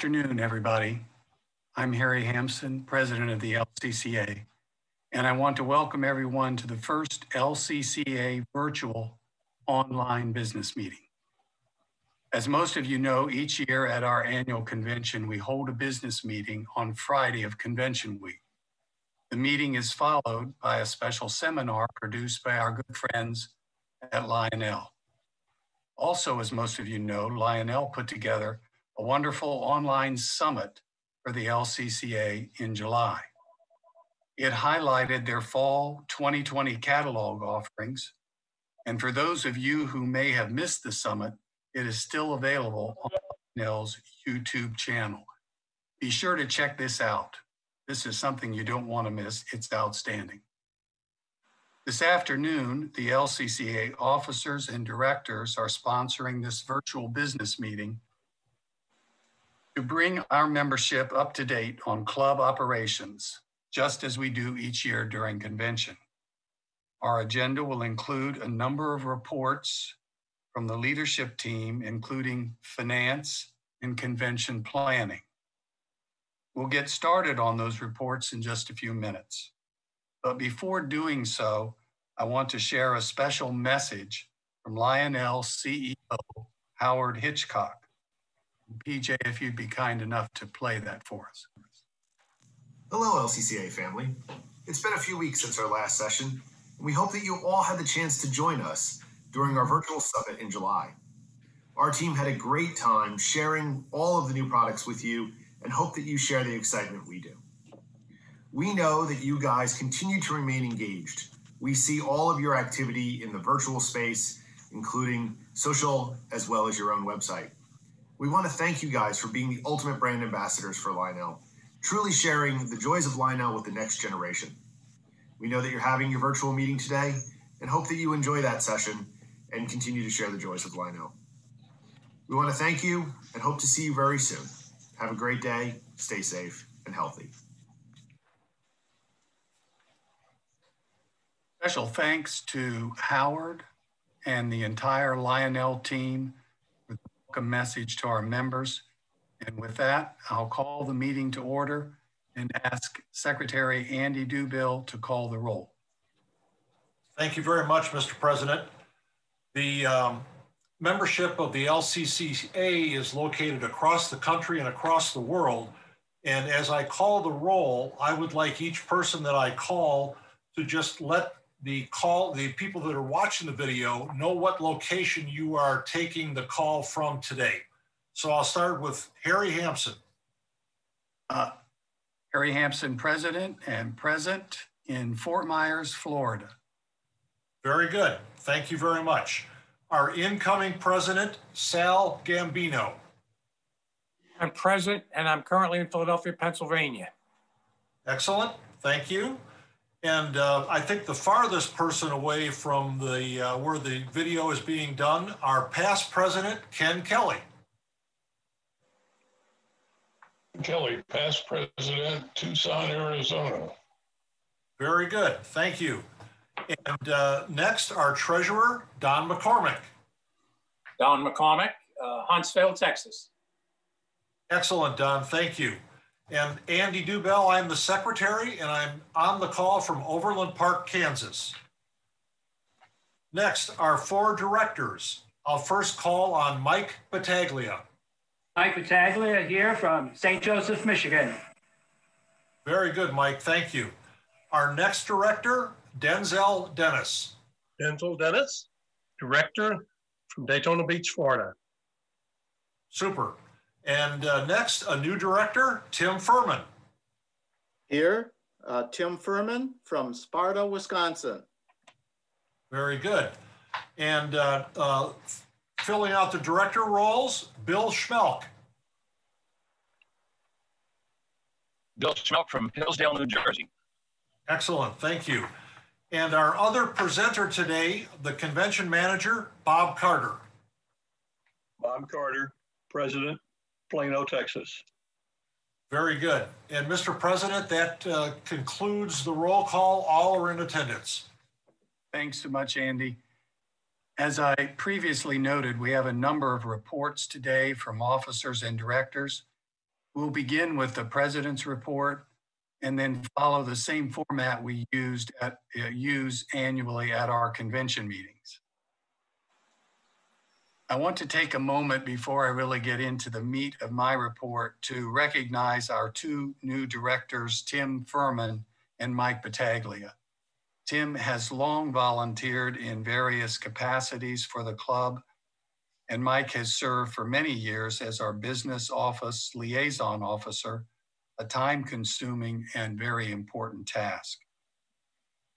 afternoon, everybody. I'm Harry Hampson, president of the Lcca, and I want to welcome everyone to the first Lcca virtual online business meeting. As most of you know, each year at our annual convention, we hold a business meeting on Friday of convention week. The meeting is followed by a special seminar produced by our good friends at Lionel. Also, as most of you know, Lionel put together a wonderful online summit for the Lcca in July. It highlighted their fall 2020 catalog offerings, and for those of you who may have missed the summit, it is still available on Lionel's YouTube channel. Be sure to check this out. This is something you don't want to miss. It's outstanding. This afternoon, the Lcca officers and directors are sponsoring this virtual business meeting to bring our membership up to date on club operations, just as we do each year during convention. Our agenda will include a number of reports from the leadership team, including finance and convention planning. We'll get started on those reports in just a few minutes. But before doing so, I want to share a special message from Lionel CEO Howard Hitchcock. PJ, if you'd be kind enough to play that for us. Hello, Lcca family. It's been a few weeks since our last session, and we hope that you all had the chance to join us during our virtual summit in July. Our team had a great time sharing all of the new products with you and hope that you share the excitement we do. We know that you guys continue to remain engaged. We see all of your activity in the virtual space, including social as well as your own website. We want to thank you guys for being the ultimate brand ambassadors for Lionel, truly sharing the joys of Lionel with the next generation. We know that you're having your virtual meeting today and hope that you enjoy that session and continue to share the joys of Lionel. We want to thank you and hope to see you very soon. Have a great day, stay safe and healthy. Special thanks to Howard and the entire Lionel team for the welcome message to our members. And with that, I'll call the meeting to order and ask Secretary Andy Dubill to call the roll. Thank you very much, Mr. President. The membership of the Lcca is located across the country and across the world. And as I call the roll, I would like each person that I call to just let the people that are watching the video know what location you are taking the call from today. So I'll start with Harry Hampson. Harry Hampson, president and present in Fort Myers, Florida. Very good. Thank you very much. Our incoming president, Sal Gambino. I'm present and I'm currently in Philadelphia, Pennsylvania. Excellent. Thank you. And I think the farthest person away from the where the video is being done, our past president, Ken Kelly. Kelly, past president, Tucson, Arizona. Very good. Thank you. And next, our treasurer, Don McCormick. Don McCormick, Huntsville, Texas. Excellent, Don. Thank you. And Andy Dubell, I'm the secretary, and I'm on the call from Overland Park, Kansas. Next, our four directors. I'll first call on Mike Battaglia. Mike Battaglia here from St. Joseph, Michigan. Very good, Mike. Thank you. Our next director, Denzel Dennis. Denzel Dennis, director from Daytona Beach, Florida. Super. And next, a new director, Tim Furman. Here, Tim Furman from Sparta, Wisconsin. Very good. And filling out the director roles, Bill Schmelk. Bill Schmelk from Hillsdale, New Jersey. Excellent, thank you. And our other presenter today, the convention manager, Bob Carter. Bob Carter, president, Plano, Texas. Very good. And Mr. President, that concludes the roll call. All are in attendance. Thanks so much, Andy. As I previously noted, we have a number of reports today from officers and directors. We'll begin with the president's report and then follow the same format we use annually at our convention meetings. I want to take a moment before I really get into the meat of my report to recognize our two new directors, Tim Furman and Mike Battaglia. Tim has long volunteered in various capacities for the club, and Mike has served for many years as our business office liaison officer, a time-consuming and very important task.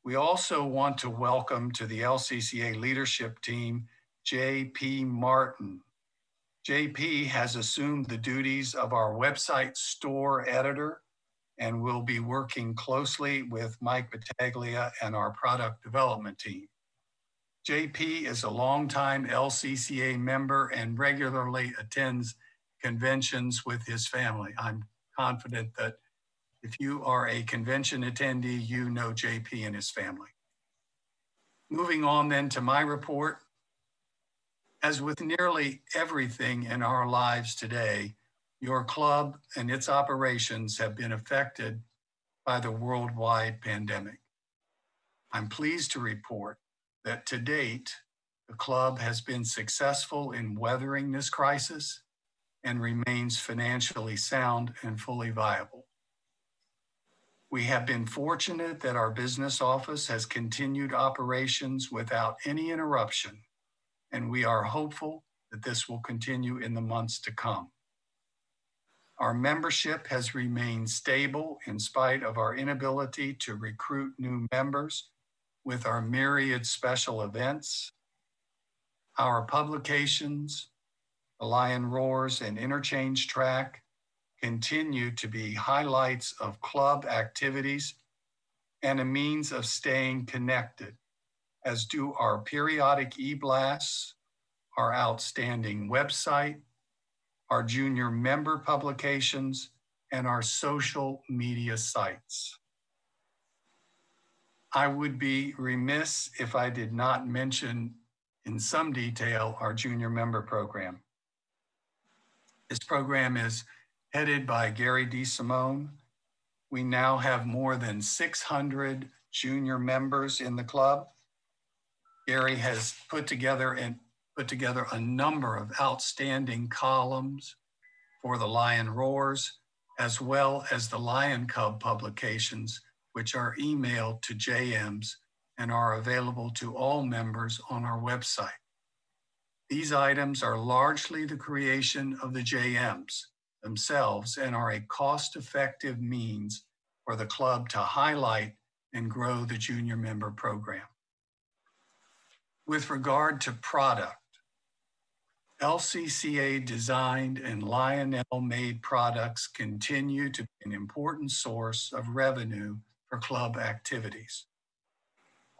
We also want to welcome to the LCCA leadership team, J.P. Martin. J.P. has assumed the duties of our website store editor and will be working closely with Mike Battaglia and our product development team. JP is a longtime LCCA member and regularly attends conventions with his family. I'm confident that if you are a convention attendee, you know JP and his family. Moving on then to my report. As with nearly everything in our lives today, your club and its operations have been affected by the worldwide pandemic. I'm pleased to report that to date, the club has been successful in weathering this crisis and remains financially sound and fully viable. We have been fortunate that our business office has continued operations without any interruption, and we are hopeful that this will continue in the months to come. Our membership has remained stable in spite of our inability to recruit new members with our myriad special events. Our publications, The Lion Roars and Interchange Track, continue to be highlights of club activities and a means of staying connected, as do our periodic e-blasts, our outstanding website, our junior member publications, and our social media sites. I would be remiss if I did not mention in some detail our junior member program. This program is headed by Gary DeSimone. We now have more than 600 junior members in the club. Gary has put together a number of outstanding columns for the Lion Roars, as well as the Lion Cub publications, which are emailed to JMs and are available to all members on our website. These items are largely the creation of the JMs themselves and are a cost-effective means for the club to highlight and grow the junior member program. With regard to product, LCCA designed and Lionel made products continue to be an important source of revenue for club activities.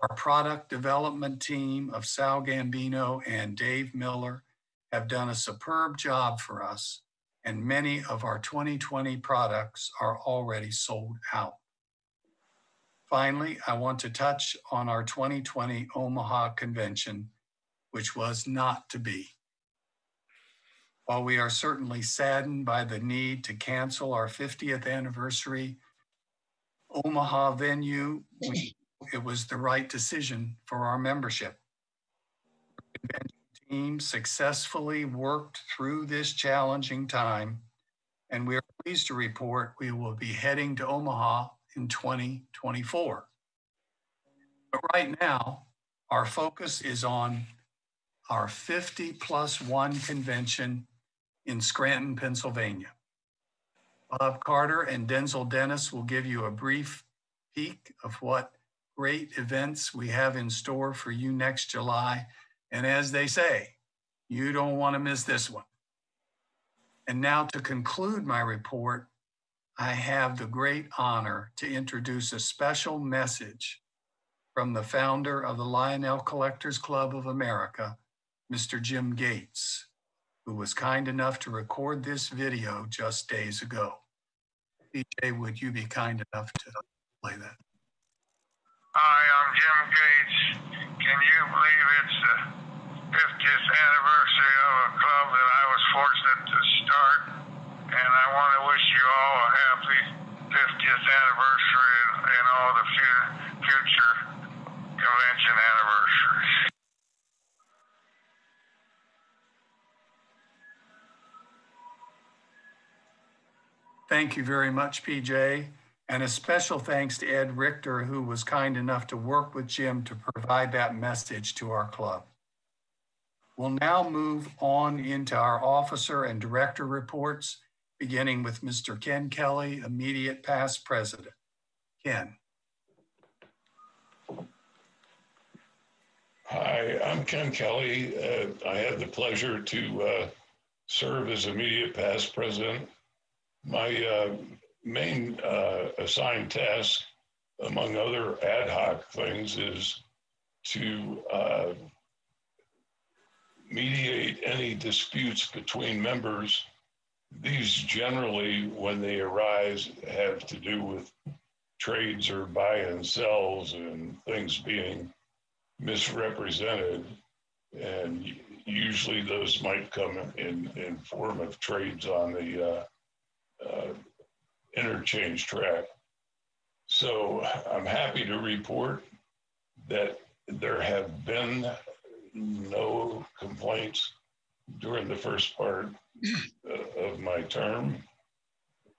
Our product development team of Sal Gambino and Dave Miller have done a superb job for us, and many of our 2020 products are already sold out. Finally, I want to touch on our 2020 Omaha Convention, which was not to be. While we are certainly saddened by the need to cancel our 50th anniversary Omaha venue, it was the right decision for our membership. The convention team successfully worked through this challenging time, and we are pleased to report we will be heading to Omaha in 2024. But right now, our focus is on our 50+1 convention in Scranton, Pennsylvania. Bob Carter and Denzel Dennis will give you a brief peek of what great events we have in store for you next July. And as they say, you don't want to miss this one. And now to conclude my report, I have the great honor to introduce a special message from the founder of the Lionel Collectors Club of America, Mr. Jim Gates, who was kind enough to record this video just days ago. DJ, would you be kind enough to play that? Hi, I'm Jim Gates. Can you believe it's the 50th anniversary of a club that I was fortunate to start and I want to wish you all a happy 50th anniversary and all the future convention anniversaries. Thank you very much, PJ. And a special thanks to Ed Richter, who was kind enough to work with Jim to provide that message to our club. We'll now move on into our officer and director reports, beginning with Mr. Ken Kelly, immediate past president. Ken. Hi, I'm Ken Kelly. I had the pleasure to serve as immediate past president. My main assigned task, among other ad hoc things, is to mediate any disputes between members. These generally, when they arise, have to do with trades or buy and sells and things being misrepresented. And usually those might come in form of trades on the interchange track. So I'm happy to report that there have been no complaints during the first part of my term.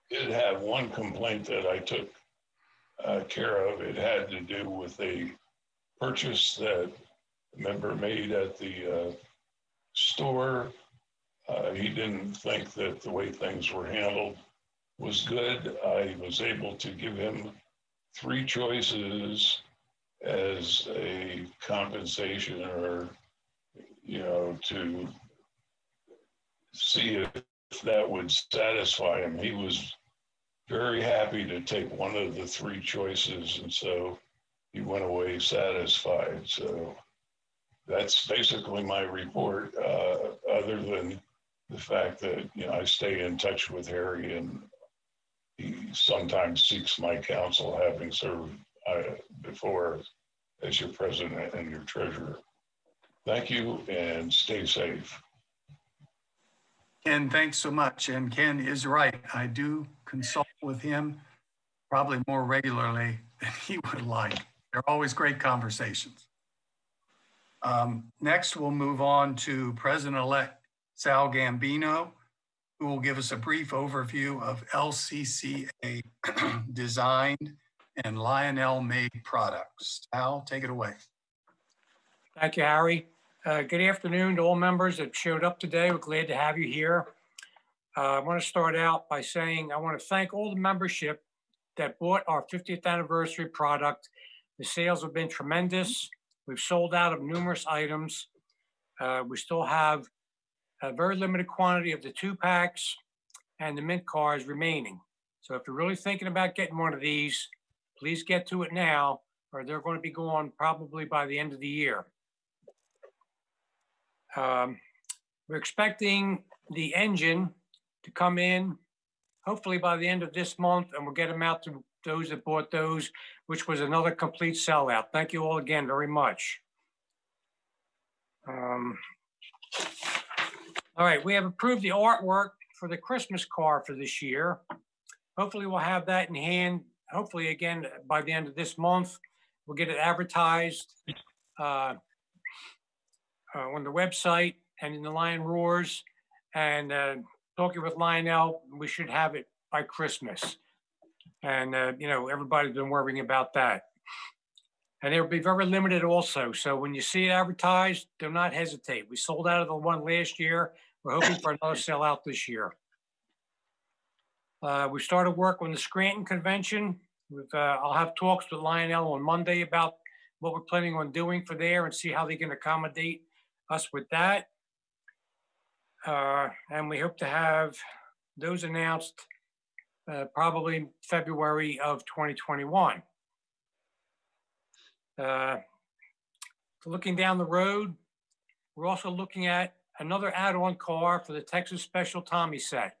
Did have one complaint that I took care of. It had to do with a purchase that a member made at the store. He didn't think that the way things were handled was good. I was able to give him 3 choices as a compensation, or, you know, to see if that would satisfy him. He was very happy to take one of the 3 choices, and so he went away satisfied. So that's basically my report, other than the fact that, you know, I stay in touch with Harry, and he sometimes seeks my counsel, having served before as your president and your treasurer. Thank you, and stay safe. Ken, thanks so much. And Ken is right. I do consult with him probably more regularly than he would like. They're always great conversations. Next, we'll move on to President-elect Sal Gambino, who will give us a brief overview of LCCA designed and Lionel-made products. Sal, take it away. Thank you, Harry. Good afternoon to all members that showed up today. We're glad to have you here. I want to start out by saying I want to thank all the membership that bought our 50th anniversary product. The sales have been tremendous. We've sold out of numerous items. We still have a very limited quantity of the 2-packs and the mint cards remaining. So if you're really thinking about getting one of these, please get to it now, or they're going to be gone probably by the end of the year. We're expecting the engine to come in hopefully by the end of this month, and we'll get them out to those that bought those, which was another complete sellout. Thank you all again very much. All right, we have approved the artwork for the Christmas car for this year. Hopefully we'll have that in hand, hopefully again by the end of this month. We'll get it advertised on the website and in the Lion Roars. And talking with Lionel, we should have it by Christmas. And, you know, everybody's been worrying about that. And it will be very limited also. So when you see it advertised, do not hesitate. We sold out of the one last year. We're hoping for another sellout this year. We started work on the Scranton Convention. I'll have talks with Lionel on Monday about what we're planning on doing for there and see how they can accommodate us with that. And we hope to have those announced probably February of 2021. Looking down the road, we're also looking at another add-on car for the Texas Special Tommy set.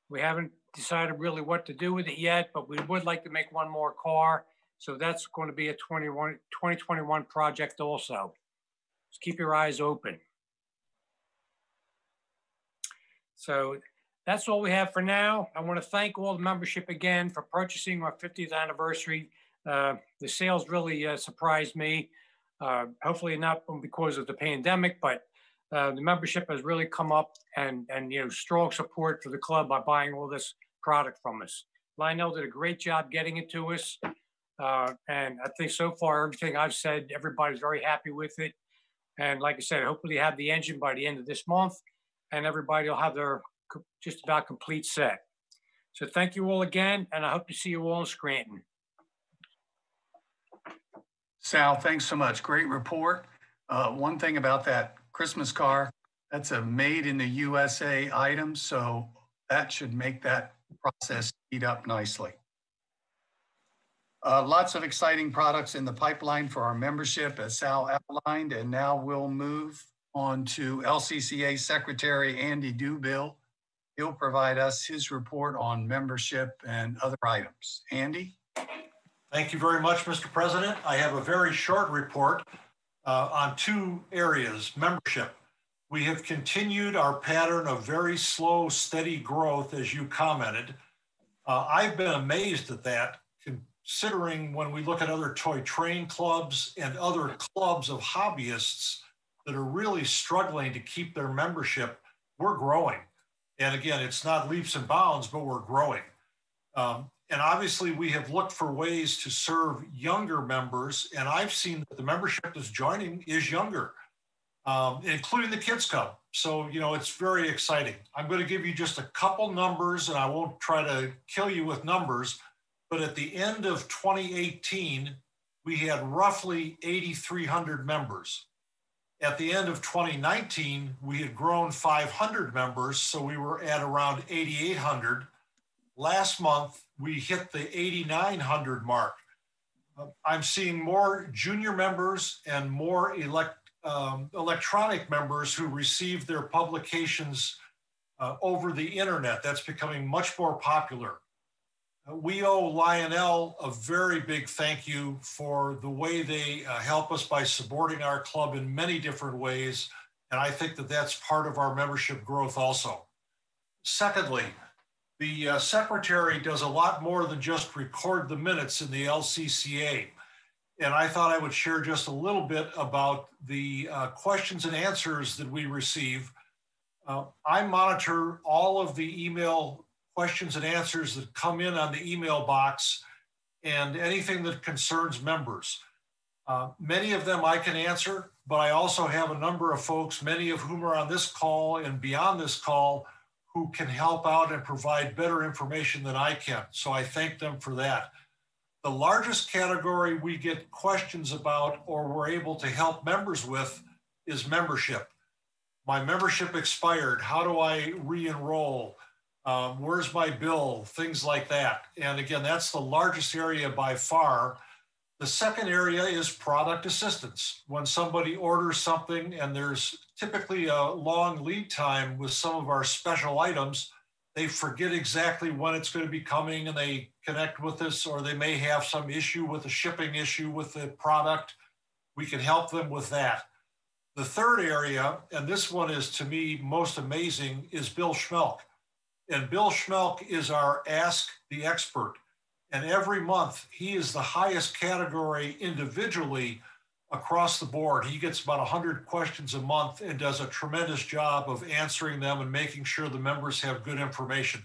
We haven't decided really what to do with it yet, but we would like to make one more car. So that's going to be a 2021 project also. Just keep your eyes open. So That's all we have for now. I want to thank all the membership again for purchasing our 50th anniversary. The sales really surprised me. Hopefully not because of the pandemic, but the membership has really come up and strong support for the club by buying all this product from us. Lionel did a great job getting it to us. And I think so far, everything I've said, everybody's very happy with it. And like I said, hopefully have the engine by the end of this month and everybody will have their just about complete set. So thank you all again, and I hope to see you all in Scranton. Sal, thanks so much. Great report. One thing about that Christmas car, that's a made in the USA item, so that should make that process speed up nicely. Lots of exciting products in the pipeline for our membership, as Sal outlined, and now we'll move on to LCCA Secretary Andy Dubill. He'll provide us his report on membership and other items. Andy? Thank you very much, Mr. President. I have a very short report on two areas. Membership. We have continued our pattern of very slow, steady growth, as you commented. I've been amazed at that, considering when we look at other toy train clubs and other clubs of hobbyists that are really struggling to keep their membership, we're growing. And again, it's not leaps and bounds, but we're growing. And obviously we have looked for ways to serve younger members, and I've seen that the membership that's joining is younger, including the Kids Club. So, it's very exciting. I'm going to give you just a couple numbers, and I won't try to kill you with numbers, but at the end of 2018, we had roughly 8,300 members. At the end of 2019, we had grown 500 members, so we were at around 8,800. Last month, we hit the 8,900 mark. I'm seeing more junior members and more electronic members who receive their publications over the internet. That's becoming much more popular. We owe Lionel a very big thank you for the way they help us by supporting our club in many different ways. And I think that that's part of our membership growth also. Secondly, the secretary does a lot more than just record the minutes in the LCCA. And I thought I would share just a little bit about the questions and answers that we receive. I monitor all of the email questions and answers that come in on the email box and anything that concerns members. Many of them I can answer, but I also have a number of folks, many of whom are on this call and beyond this call, who can help out and provide better information than I can. So I thank them for that. The largest category we get questions about or we're able to help members with is membership. My membership expired. How do I re-enroll? Where's my bill? Things like that. And again, that's the largest area by far. The second area is product assistance. When somebody orders something and there's typically a long lead time with some of our special items, they forget exactly when it's going to be coming and they connect with us, or they may have some issue with a shipping issue with the product. We can help them with that. The third area, and this one is to me most amazing, is Bill Schmelk. And Bill Schmelk is our Ask the Expert. And every month, he is the highest category individually across the board. He gets about 100 questions a month and does a tremendous job of answering them and making sure the members have good information.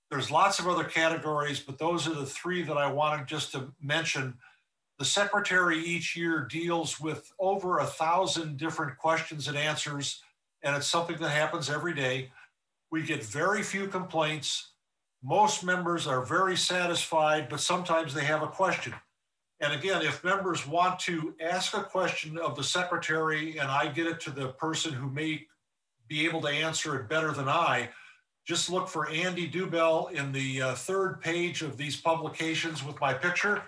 There's lots of other categories, but those are the three that I wanted just to mention. The secretary each year deals with over 1,000 different questions and answers, and it's something that happens every day. We get very few complaints. Most members are very satisfied, but sometimes they have a question. And again, if members want to ask a question of the secretary and I get it to the person who may be able to answer it better than I, just look for Andy Dubill in the third page of these publications with my picture,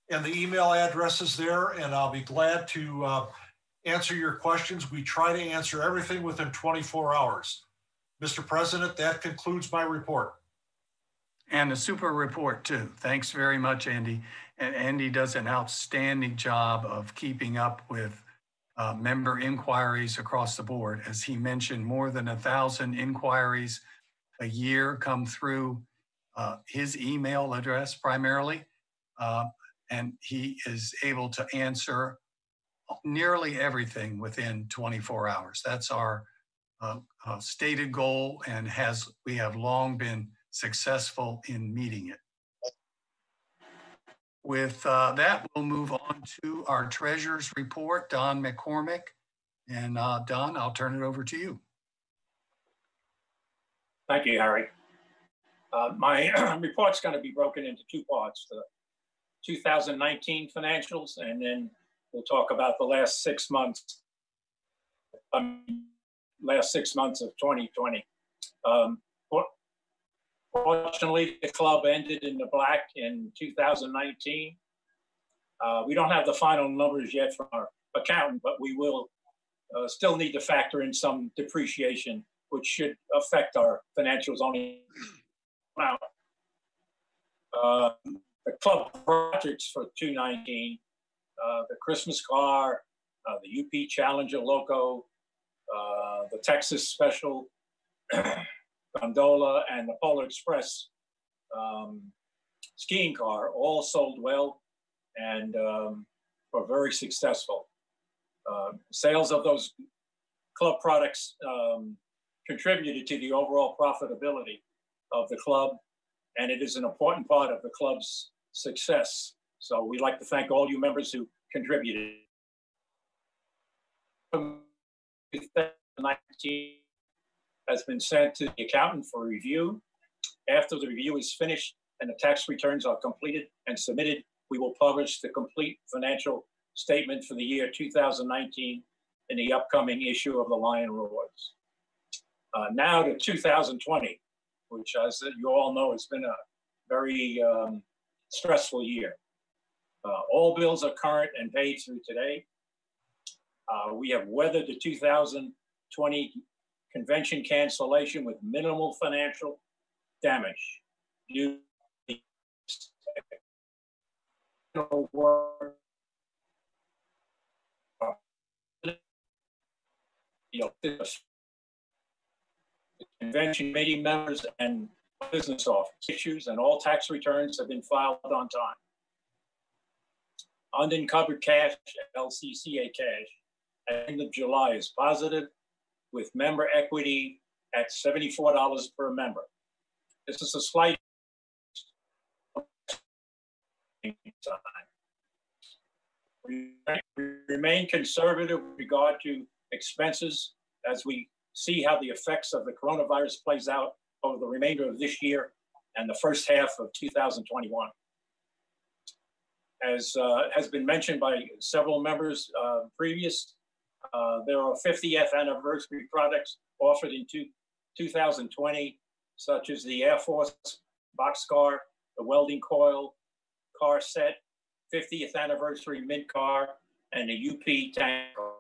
and the email address is there, and I'll be glad to answer your questions. We try to answer everything within 24 hours. Mr. President, that concludes my report. And a super report too. Thanks very much, Andy. And Andy does an outstanding job of keeping up with member inquiries across the board. As he mentioned, more than 1,000 inquiries a year come through his email address primarily, and he is able to answer nearly everything within 24 hours. That's our stated goal, and we have long been successful in meeting it. With that, we'll move on to our treasurer's report, Don McCormick. And Don, I'll turn it over to you. Thank you, Harry. My report's going to be broken into two parts, the 2019 financials, and then we'll talk about the last 6 months, last 6 months of 2020. Fortunately, the club ended in the black in 2019. We don't have the final numbers yet from our accountant, but we will still need to factor in some depreciation, which should affect our financials only now. The club projects for 2019, the Christmas car, the UP Challenger Loco, the Texas Special Gondola, and the Polar Express skiing car all sold well and were very successful. Sales of those club products contributed to the overall profitability of the club, and it is an important part of the club's success. So we'd like to thank all you members who contributed. 2019 has been sent to the accountant for review. After the review is finished and the tax returns are completed and submitted, we will publish the complete financial statement for the year 2019 in the upcoming issue of the Lion Rewards. Now to 2020, which, as you all know, has been a very stressful year. All bills are current and paid through today. We have weathered the 2020 convention cancellation with minimal financial damage. The convention committee members and business office issues and all tax returns have been filed on time. Unencumbered cash, LCCA cash, at the end of July is positive, with member equity at $74 per member. This is a slight time. We remain conservative with regard to expenses as we see how the effects of the coronavirus plays out over the remainder of this year and the first half of 2021. As has been mentioned by several members previous, there are 50th anniversary products offered in 2020, such as the Air Force boxcar, the welding coil car set, 50th anniversary mint car, and the UP tank car,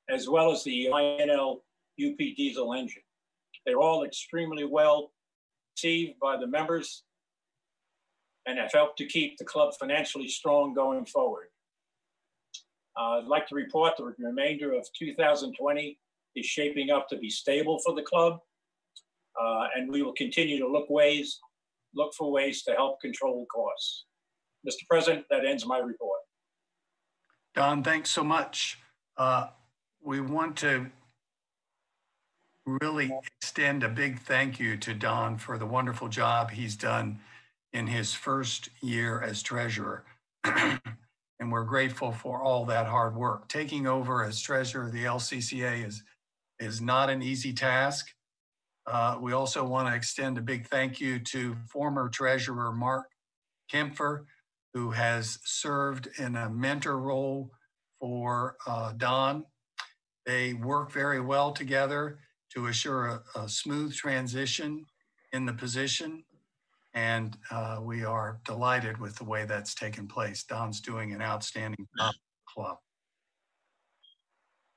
as well as the INL UP diesel engine. They're all extremely well received by the members and have helped to keep the club financially strong going forward. I'd like to report the remainder of 2020 is shaping up to be stable for the club, and we will continue to look for ways to help control costs. Mr. President, that ends my report. Don, thanks so much. We want to really extend a big thank you to Don for the wonderful job he's done in his first year as treasurer. And we're grateful for all that hard work. Taking over as treasurer of the LCCA is not an easy task. We also want to extend a big thank you to former treasurer Mark Kempfer, who has served in a mentor role for Don. They work very well together to assure a smooth transition in the position. And we are delighted with the way that's taken place. Don's doing an outstanding job at the club.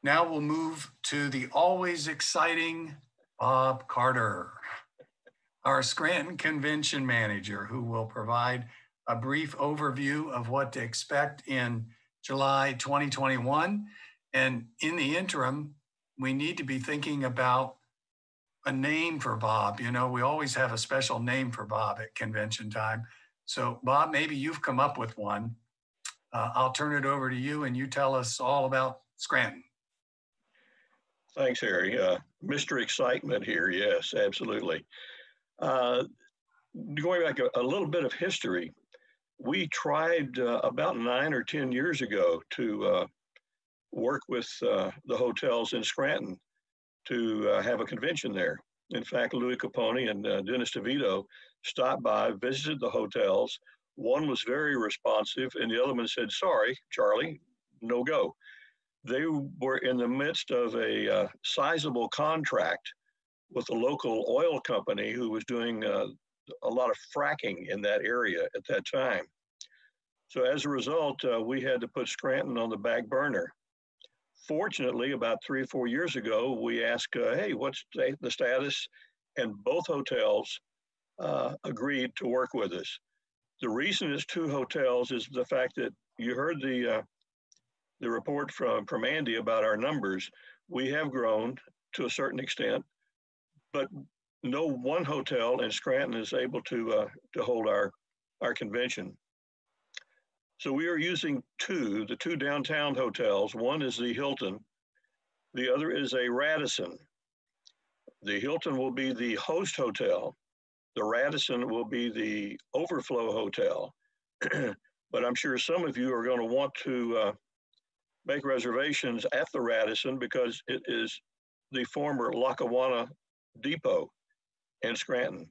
Now we'll move to the always exciting Bob Carter, our Scranton Convention manager, who will provide a brief overview of what to expect in July 2021. And in the interim, we need to be thinking about a name for Bob. You know, we always have a special name for Bob at convention time. So Bob, maybe you've come up with one. I'll turn it over to you and you tell us all about Scranton. Thanks, Harry. Mr. Excitement here. Yes, absolutely. Going back a little bit of history, we tried about 9 or 10 years ago to work with the hotels in Scranton to have a convention there. In fact, Louis Capone and Dennis DeVito stopped by, visited the hotels. One was very responsive, and the other one said, "Sorry, Charlie, no go." They were in the midst of a sizable contract with a local oil company who was doing a lot of fracking in that area at that time. So as a result, we had to put Scranton on the back burner. Fortunately, about 3 or 4 years ago, we asked, hey, what's the status? And both hotels agreed to work with us. The reason it's 2 hotels is the fact that you heard the report from Andy about our numbers. We have grown to a certain extent, but no one hotel in Scranton is able to hold our convention. So we are using the two downtown hotels. One is the Hilton. The other is a Radisson. The Hilton will be the host hotel. The Radisson will be the overflow hotel. But I'm sure some of you are going to want to make reservations at the Radisson because it is the former Lackawanna depot in Scranton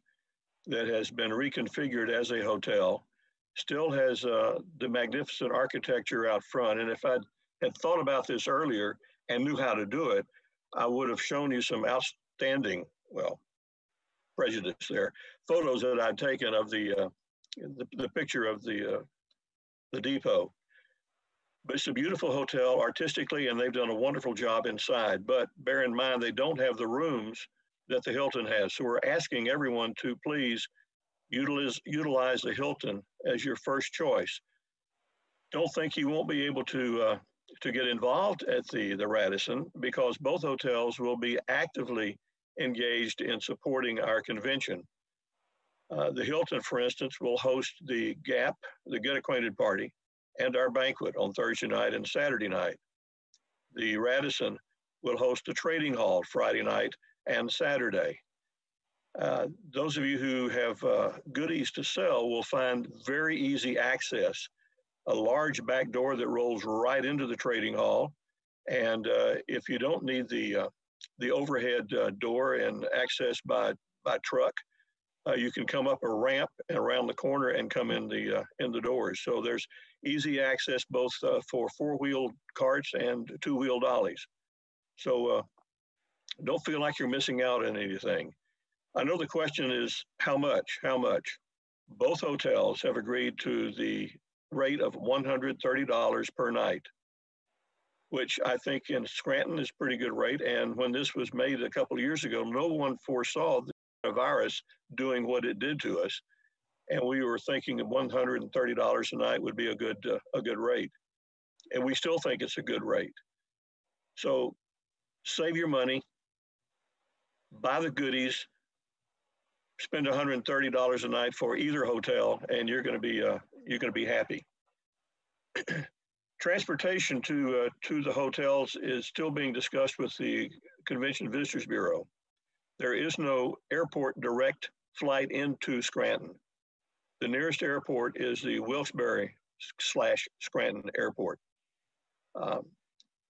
that has been reconfigured as a hotel. Still has the magnificent architecture out front. And if I had thought about this earlier and knew how to do it, I would have shown you some outstanding, well, prejudice there, photos that I'd taken of the picture of the depot. But it's a beautiful hotel artistically, and they've done a wonderful job inside. But bear in mind, they don't have the rooms that the Hilton has. So we're asking everyone to please utilize the Hilton as your first choice. Don't think you won't be able to get involved at the Radisson, because both hotels will be actively engaged in supporting our convention. The Hilton, for instance, will host the GAP, the Get Acquainted Party, and our banquet on Thursday night and Saturday night. The Radisson will host a trading hall Friday night and Saturday. Those of you who have goodies to sell will find very easy access, a large back door that rolls right into the trading hall. And if you don't need the overhead door and access by truck, you can come up a ramp and around the corner and come in the doors. So there's easy access both for 4-wheeled carts and 2-wheel dollies. So don't feel like you're missing out on anything. I know the question is how much? How much? Both hotels have agreed to the rate of $130 per night, which I think in Scranton is a pretty good rate. And when this was made a couple of years ago, no one foresaw the virus doing what it did to us. And we were thinking that $130 a night would be a good rate. And we still think it's a good rate. So save your money, buy the goodies, spend $130 a night for either hotel, and you're going to be happy. Transportation to the hotels is still being discussed with the Convention Visitors Bureau. There is no airport direct flight into Scranton. The nearest airport is the Wilkes-Barre/Scranton Airport.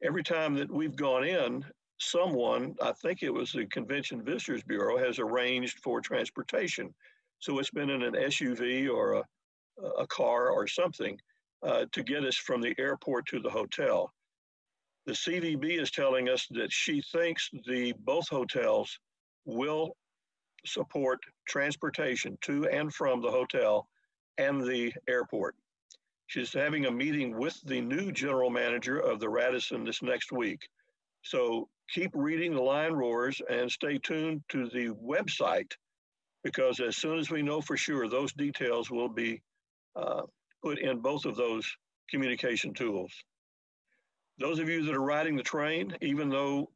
Every time that we've gone in, someone, I think it was the Convention Visitors Bureau, has arranged for transportation. So it's been in an SUV or a car or something to get us from the airport to the hotel. The CVB is telling us that she thinks both hotels will support transportation to and from the hotel and the airport. She's having a meeting with the new general manager of the Radisson this next week. So keep reading the line roars and stay tuned to the website, because as soon as we know for sure, those details will be put in both of those communication tools. Those of you that are riding the train, even though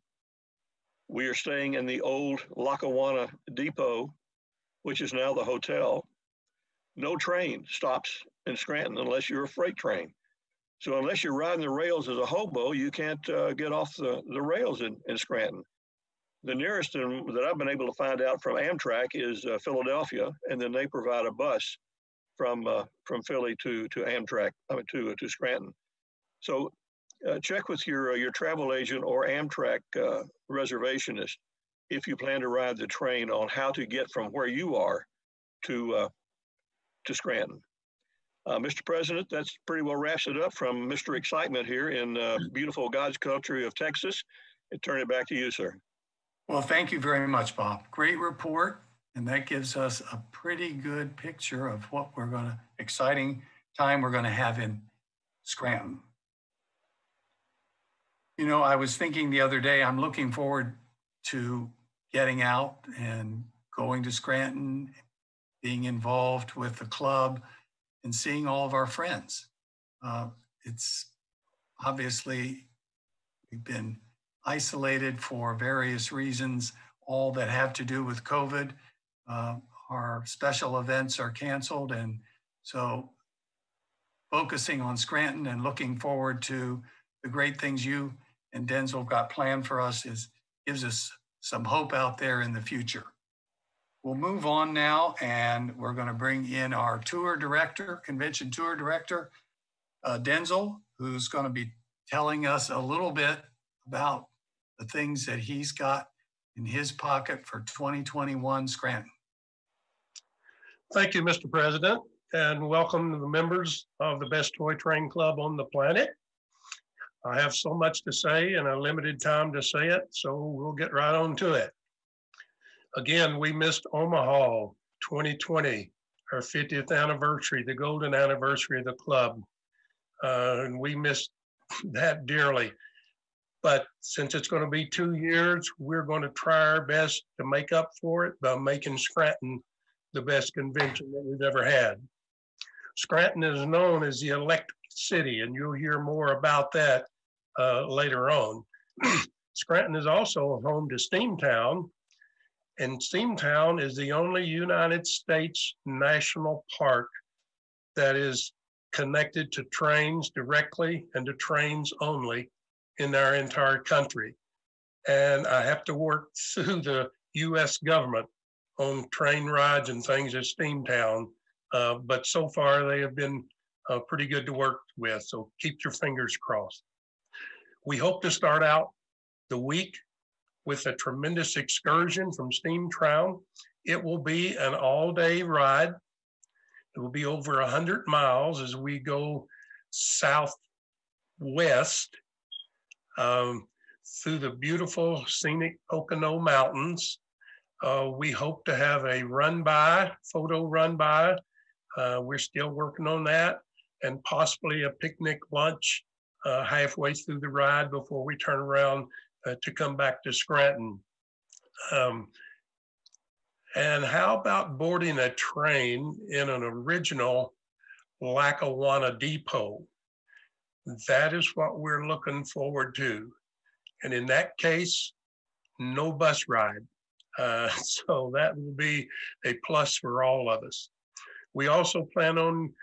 We are staying in the old Lackawanna depot, which is now the hotel. No train stops in Scranton unless you're a freight train. So unless you're riding the rails as a hobo, you can't get off the rails in Scranton. The nearest that I've been able to find out from Amtrak is Philadelphia, and then they provide a bus from Philly to Amtrak, to Scranton. So check with your travel agent or Amtrak reservationist if you plan to ride the train on how to get from where you are to Scranton. Mr. President, that's pretty well wraps it up from Mr. Excitement here in beautiful God's country of Texas. And turn it back to you, sir. Well, thank you very much, Bob. Great report. And that gives us a pretty good picture of what exciting time we're going to have in Scranton. You know, I was thinking the other day, I'm looking forward to getting out and going to Scranton, being involved with the club and seeing all of our friends. It's obviously, we've been isolated for various reasons, all that have to do with COVID. Our special events are canceled. And so focusing on Scranton and looking forward to the great things you and Denzel got planned for us gives us some hope out there in the future. We'll move on now, and we're going to bring in our convention tour director, Denzel, who's going to be telling us a little bit about the things that he's got in his pocket for 2021 Scranton. Thank you, Mr. President, and welcome to the members of the best toy train club on the planet. I have so much to say and a limited time to say it, so we'll get right on to it. Again, we missed Omaha 2020, our 50th anniversary, the golden anniversary of the club. And we missed that dearly. But since it's going to be 2 years, we're going to try our best to make up for it by making Scranton the best convention that we've ever had. Scranton is known as the Electric City, and you'll hear more about that later on. Scranton is also home to Steamtown, and Steamtown is the only United States national park that is connected to trains directly and to trains only in our entire country. And I have to work through the US government on train rides and things at Steamtown, but so far they have been pretty good to work with, so keep your fingers crossed. We hope to start out the week with a tremendous excursion from Steamtown. It will be an all-day ride. It will be over 100 miles as we go southwest through the beautiful scenic Pocono Mountains. We hope to have a photo run-by. We're still working on that, and possibly a picnic lunch halfway through the ride before we turn around to come back to Scranton. And how about boarding a train in an original Lackawanna depot? That is what we're looking forward to. And in that case, no bus ride. So that will be a plus for all of us. We also plan on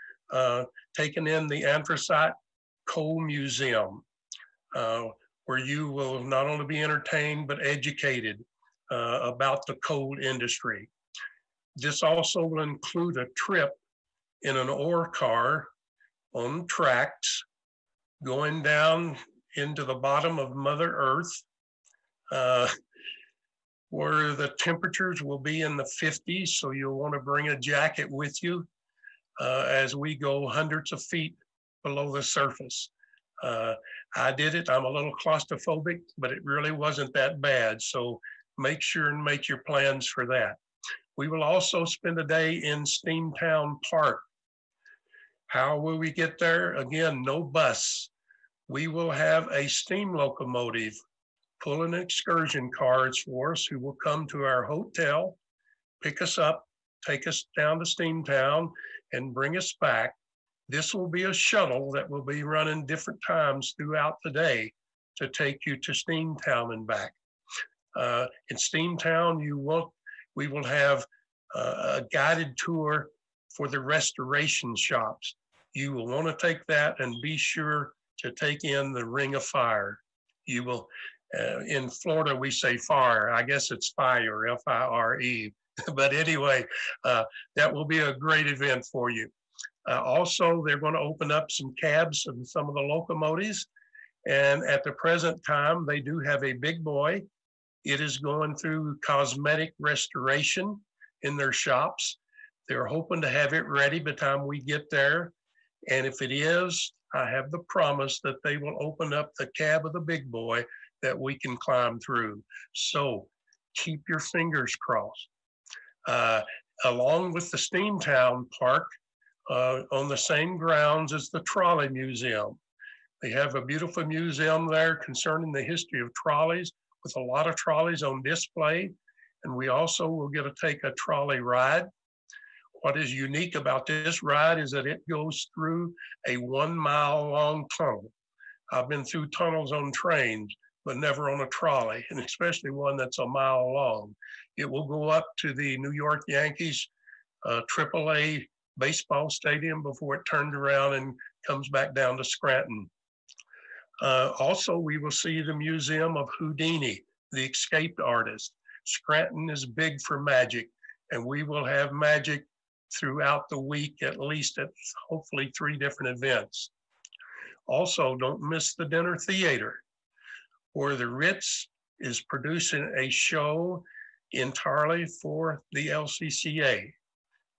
taking in the Anthracite Coal Museum, where you will not only be entertained, but educated about the coal industry. This also will include a trip in an ore car on tracks going down into the bottom of Mother Earth, where the temperatures will be in the 50s, so you'll want to bring a jacket with you as we go hundreds of feet below the surface. I did it. I'm a little claustrophobic, but it really wasn't that bad. So make sure and make your plans for that. We will also spend a day in Steamtown Park. How will we get there? Again, no bus. We will have a steam locomotive pulling excursion cars for us who will come to our hotel, pick us up, take us down to Steamtown, and bring us back. This will be a shuttle that will be running different times throughout the day to take you to Steamtown and back. In Steamtown, we will have a guided tour for the restoration shops. You will want to take that and be sure to take in the Ring of Fire. You will, in Florida, we say fire. I guess it's fire, F-I-R-E. But anyway, that will be a great event for you. Also, they're going to open up some cabs and some of the locomotives. And at the present time, they do have a big boy. It is going through cosmetic restoration in their shops. They're hoping to have it ready by the time we get there. And if it is, I have the promise that they will open up the cab of the big boy that we can climb through. So keep your fingers crossed. Along with the Steamtown Park, on the same grounds as the Trolley Museum. They have a beautiful museum there concerning the history of trolleys, with a lot of trolleys on display. And we also will get to take a trolley ride. What is unique about this ride is that it goes through a 1 mile long tunnel. I've been through tunnels on trains, but never on a trolley, and especially one that's a mile long. It will go up to the New York Yankees AAA baseball stadium before it turns around and comes back down to Scranton. Also, we will see the Museum of Houdini, the escaped artist. Scranton is big for magic, and we will have magic throughout the week, at least at hopefully 3 different events. Also, don't miss the dinner theater, where the Ritz is producing a show entirely for the LCCA.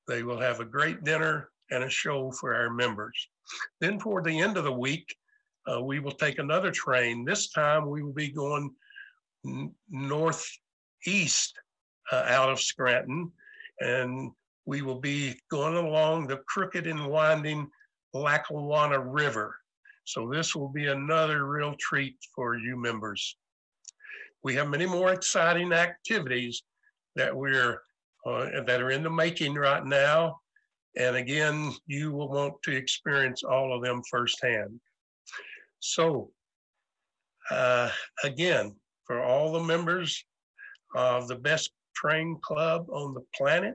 They will have a great dinner and a show for our members. Then toward the end of the week, we will take another train. This time we will be going northeast out of Scranton, and we will be going along the crooked and winding Lackawanna River. So this will be another real treat for you members. We have many more exciting activities that that are in the making right now. And again, you will want to experience all of them firsthand. So again, for all the members of the best train club on the planet,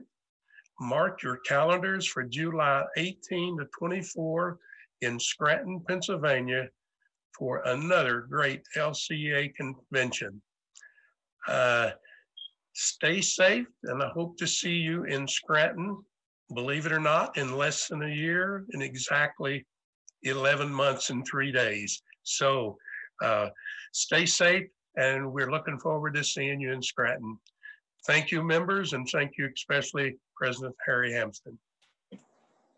mark your calendars for July 18 to 24 in Scranton, Pennsylvania for another great LCA convention. Stay safe, and I hope to see you in Scranton, believe it or not, in less than a year, in exactly 11 months and 3 days. So stay safe, and we're looking forward to seeing you in Scranton. Thank you, members, and thank you especially President Harry Hampton.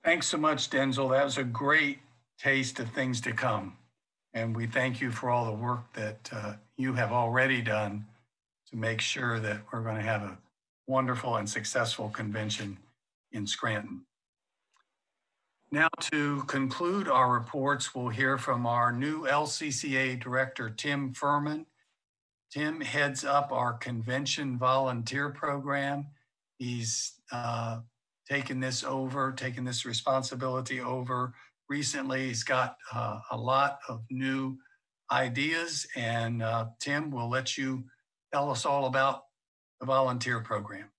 Thanks so much, Denzel. That was a great taste of things to come. And we thank you for all the work that you have already done to make sure that we're going to have a wonderful and successful convention in Scranton. Now, to conclude our reports, we'll hear from our new LCCA Director, Tim Furman. Tim heads up our convention volunteer program. He's taken this responsibility over recently. He's got a lot of new ideas, and Tim, we'll let you tell us all about the volunteer program.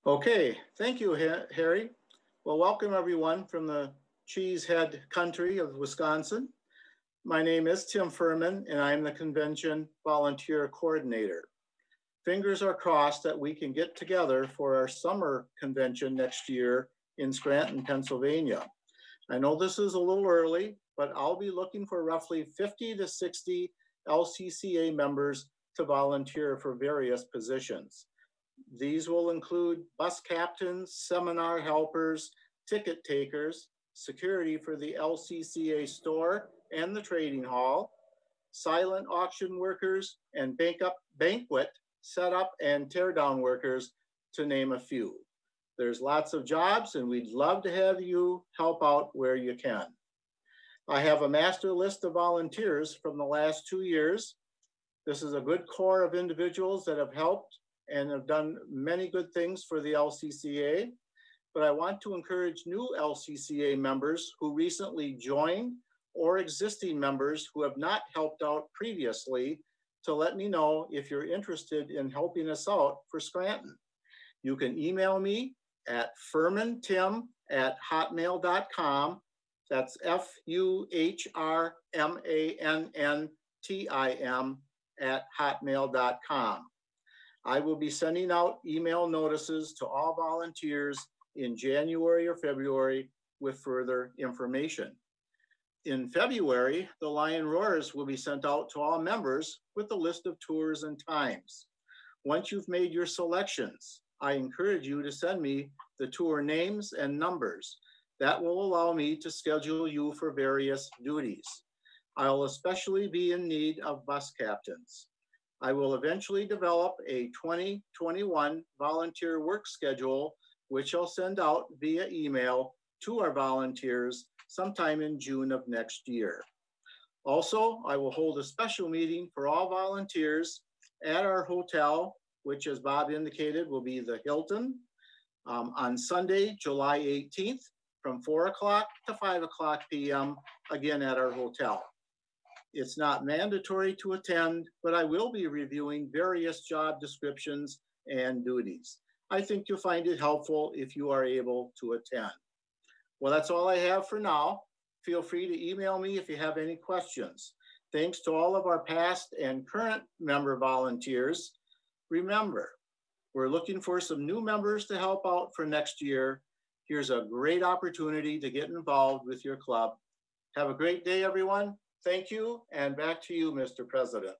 Okay, thank you, Harry. Well, welcome everyone from the cheesehead country of Wisconsin. My name is Tim Furman, and I'm the convention volunteer coordinator. Fingers are crossed that we can get together for our summer convention next year in Scranton, Pennsylvania. I know this is a little early, but I'll be looking for roughly 50 to 60 LCCA members to volunteer for various positions. These will include bus captains, seminar helpers, ticket takers, security for the LCCA store and the trading hall, silent auction workers, and banquet setup and teardown workers, to name a few. There's lots of jobs, and we'd love to have you help out where you can. I have a master list of volunteers from the last 2 years. This is a good core of individuals that have helped and have done many good things for the LCCA, but I want to encourage new LCCA members who recently joined or existing members who have not helped out previously to let me know if you're interested in helping us out for Scranton. You can email me at furmantim@hotmail.com. That's FUHRMANNTIM@hotmail.com. I will be sending out email notices to all volunteers in January or February with further information. In February, the Lion Roars will be sent out to all members with a list of tours and times. Once you've made your selections, I encourage you to send me the tour names and numbers. That will allow me to schedule you for various duties. I'll especially be in need of bus captains. I will eventually develop a 2021 volunteer work schedule, which I'll send out via email to our volunteers sometime in June of next year. Also, I will hold a special meeting for all volunteers at our hotel, which, as Bob indicated, will be the Hilton, on Sunday, July 18th, from 4 o'clock to 5 o'clock p.m., again at our hotel. It's not mandatory to attend, but I will be reviewing various job descriptions and duties. I think you'll find it helpful if you are able to attend. Well, that's all I have for now. Feel free to email me if you have any questions. Thanks to all of our past and current member volunteers. Remember, we're looking for some new members to help out for next year. Here's a great opportunity to get involved with your club. Have a great day, everyone. Thank you, and back to you, Mr. President.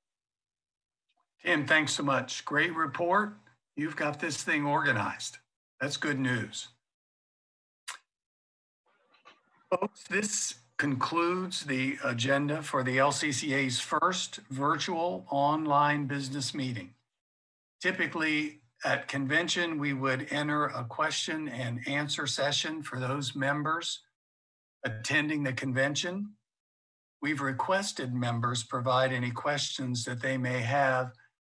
Tim, thanks so much. Great report. You've got this thing organized. That's good news. Folks, this concludes the agenda for the LCCA's first virtual online business meeting. Typically, at convention, we would enter a question and answer session for those members attending the convention. We've requested members provide any questions that they may have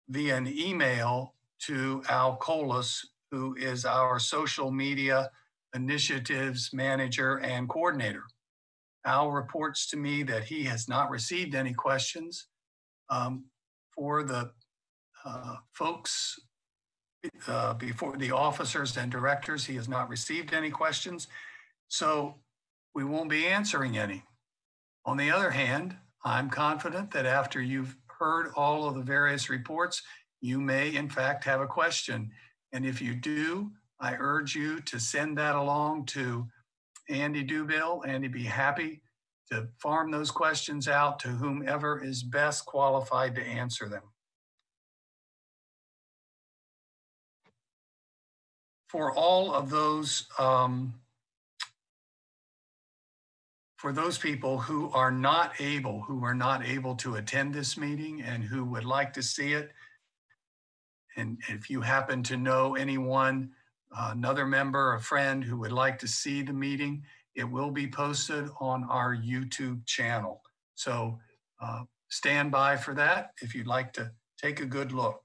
via an email to Al Colas, who is our social media initiatives manager and coordinator. Al reports to me that he has not received any questions for the folks before the officers and directors. He has not received any questions, so we won't be answering any. On the other hand, I'm confident that after you've heard all of the various reports, you may in fact have a question. And if you do, I urge you to send that along to Andy Dubill. Andy be happy to farm those questions out to whomever is best qualified to answer them. For all of those, for those people who are not able to attend this meeting and who would like to see it, and if you happen to know anyone, another member, a friend who would like to see the meeting, it will be posted on our YouTube channel. So stand by for that if you'd like to take a good look.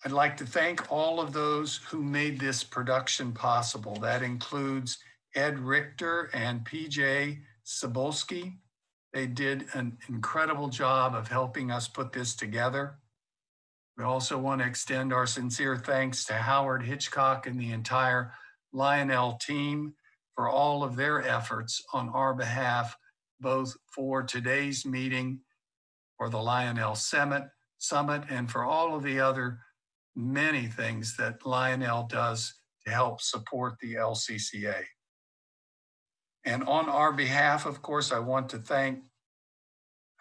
I'd like to thank all of those who made this production possible. That includes Ed Richter and PJ Sobolski. They did an incredible job of helping us put this together. We also want to extend our sincere thanks to Howard Hitchcock and the entire Lionel team for all of their efforts on our behalf, both for today's meeting, for the Lionel Summit, and for all of the other many things that Lionel does to help support the LCCA. And on our behalf, of course, I want to thank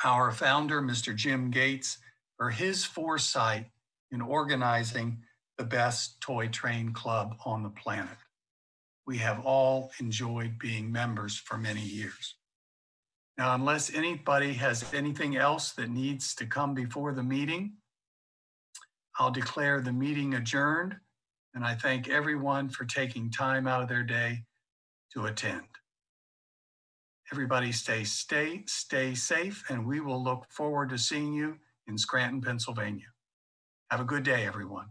our founder, Mr. Jim Gates, for his foresight in organizing the best toy train club on the planet. We have all enjoyed being members for many years. Now, unless anybody has anything else that needs to come before the meeting, I'll declare the meeting adjourned, and I thank everyone for taking time out of their day to attend. Everybody stay safe, and we will look forward to seeing you in Scranton, Pennsylvania. Have a good day, everyone.